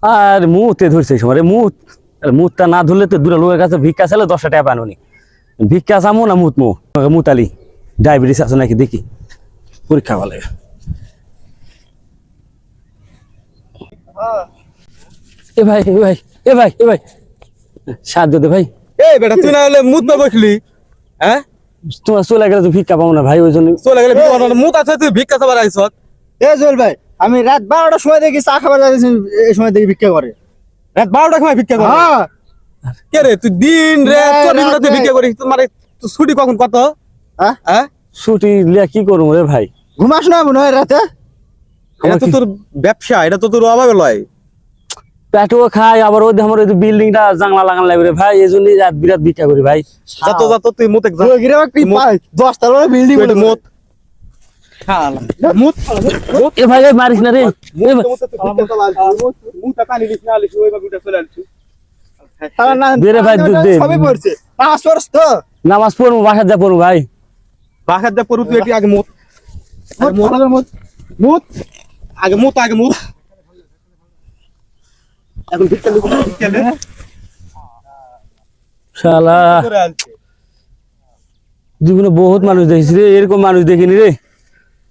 আর মুতে ধরছে সময় মুত মুতটা না ধরলে তো দূরে লোকের কাছে ভিক্ষা চাইলে 10 টাকা পানোনি ভিক্ষা চামো না মুতমো মুতালি ডায়াবেটিস আছে নাকি দেখি পরীক্ষা ভালো এ ভাই এ ভাই এ ভাই এ ভাই সাহায্য দে ভাই এই বেটা তুই না হলে মুত না বসলি হ্যাঁ তোমার চলে গেলে তো ভিক্ষা পাবো না ভাই ওই জন্য চলে গেলে মুত আছে তুই ভিক্ষা চাবার আইছ এ জল ভাই আমি রাত 12টার সময় দেখি চা খাবার যাচ্ছি এই সময় দেখি ভিক্ষা করে রাত 12টা সময় ভিক্ষা করে হ্যাঁ কে রে তুই দিন রাত 24 ঘন্টা তুই ভিক্ষা করিস তোমার ছুটি কখন কত হ্যাঁ হ্যাঁ ছুটি লিয়া কি করবো রে ভাই ঘুমাস না মনে হয় রাতে এটা তো তোর ব্যবসা এটা তো তোর অভাবে লয় পেটও খাই আবার ওই আমার ওই বিল্ডিংটা জানলা লাগান লাগবে রে ভাই এই জন্যই রাত বিরাত ভিক্ষা করি ভাই যত তুই মুত যা গিরে কি 10 তলা বিল্ডিং তুই মুত মুত এ ভাই এই মারিস না রে এ ভাই, মুত পানি দিস না আলিস ওই বাবুটা চলে আলিস দে রে ভাই, দে। সবই পড়ছে পাঁচ বছর তো নামাজ পড়বো বাসায় যা পড়বো ভাই বাসার দে পড়ু তুই এটি আগে মুত মুত মুত আগে মুত এখন ভিক্ষা লিখো ভিক্ষা লে শালা করে আনছে জীবনে বহুত মানুষ দেখেছি রে এরকম মানুষ দেখিনি রে